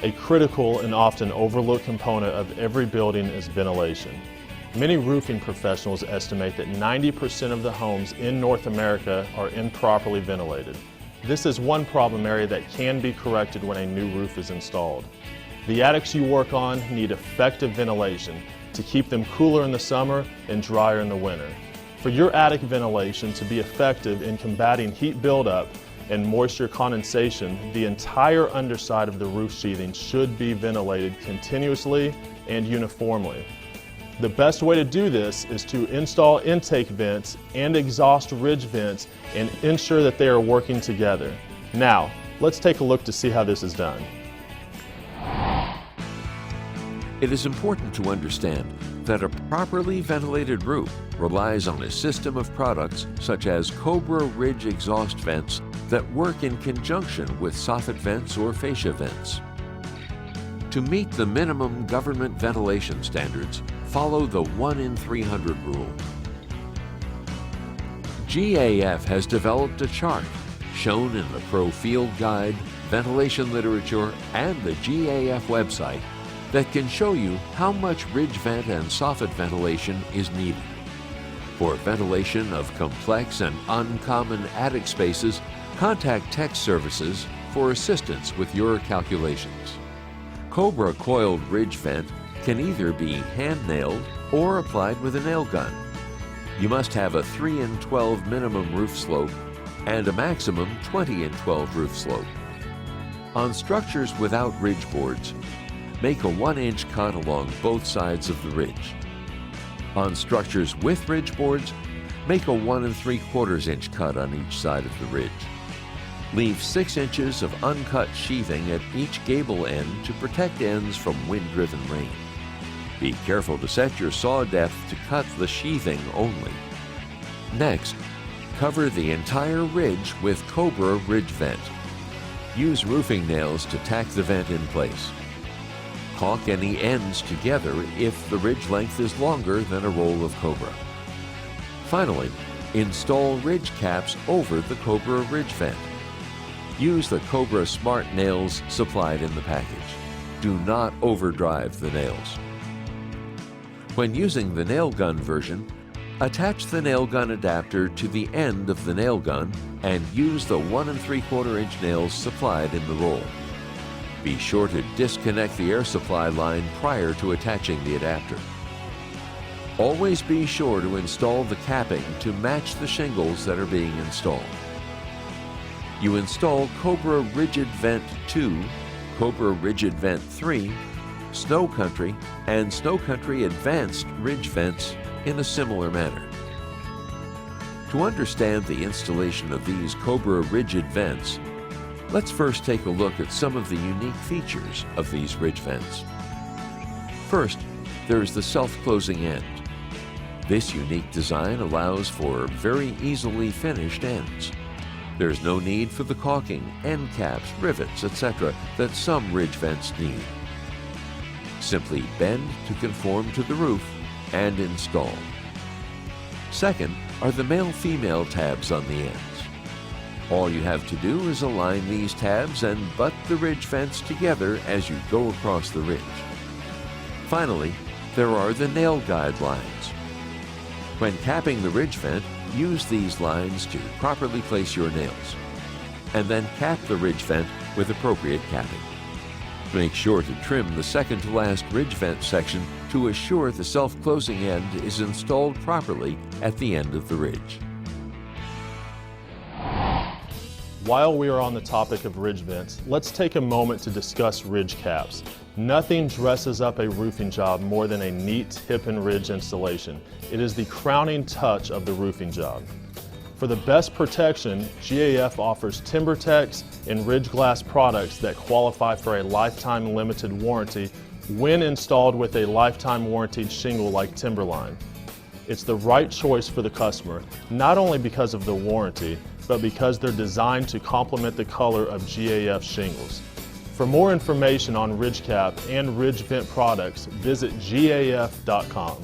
A critical and often overlooked component of every building is ventilation. Many roofing professionals estimate that 90% of the homes in North America are improperly ventilated. This is one problem area that can be corrected when a new roof is installed. The attics you work on need effective ventilation to keep them cooler in the summer and drier in the winter. For your attic ventilation to be effective in combating heat buildup and moisture condensation, the entire underside of the roof sheathing should be ventilated continuously and uniformly. The best way to do this is to install intake vents and exhaust ridge vents and ensure that they are working together. Now, let's take a look to see how this is done. It is important to understand that a properly ventilated roof relies on a system of products such as Cobra Ridge exhaust vents that work in conjunction with soffit vents or fascia vents. To meet the minimum government ventilation standards, follow the 1 in 300 rule. GAF has developed a chart shown in the Pro Field Guide, ventilation literature, and the GAF website that can show you how much ridge vent and soffit ventilation is needed. For ventilation of complex and uncommon attic spaces, contact Tech Services for assistance with your calculations. Cobra coiled ridge vent can either be hand-nailed or applied with a nail gun. You must have a 3 in 12 minimum roof slope and a maximum 20 in 12 roof slope. On structures without ridge boards, make a 1-inch cut along both sides of the ridge. On structures with ridge boards, make a 1 3/4 inch cut on each side of the ridge. Leave 6 inches of uncut sheathing at each gable end to protect ends from wind-driven rain. Be careful to set your saw depth to cut the sheathing only. Next, cover the entire ridge with Cobra Ridge Vent. Use roofing nails to tack the vent in place. Caulk any ends together if the ridge length is longer than a roll of Cobra. Finally, install ridge caps over the Cobra Ridge Vent. Use the Cobra Smart nails supplied in the package. Do not overdrive the nails. When using the nail gun version, attach the nail gun adapter to the end of the nail gun and use the 1 3/4 inch nails supplied in the roll. Be sure to disconnect the air supply line prior to attaching the adapter. Always be sure to install the capping to match the shingles that are being installed. You install Cobra Rigid Vent 2, Cobra Rigid Vent 3, Snow Country, and Snow Country Advanced Ridge Vents in a similar manner. To understand the installation of these Cobra Rigid Vents, let's first take a look at some of the unique features of these ridge vents. First, there is the self-closing end. This unique design allows for very easily finished ends. There's no need for the caulking, end caps, rivets, etc. that some ridge vents need. Simply bend to conform to the roof and install. Second are the male-female tabs on the ends. All you have to do is align these tabs and butt the ridge vents together as you go across the ridge. Finally, there are the nail guide lines. When capping the ridge vent, use these lines to properly place your nails, and then cap the ridge vent with appropriate capping. Make sure to trim the second to last ridge vent section to assure the self-closing end is installed properly at the end of the ridge. While we are on the topic of ridge vents, let's take a moment to discuss ridge caps. Nothing dresses up a roofing job more than a neat hip and ridge installation. It is the crowning touch of the roofing job. For the best protection, GAF offers TimberTex and Ridge Glass products that qualify for a lifetime limited warranty when installed with a lifetime warranted shingle like Timberline. It's the right choice for the customer, not only because of the warranty, but because they're designed to complement the color of GAF shingles. For more information on ridge cap and ridge vent products, visit gaf.com.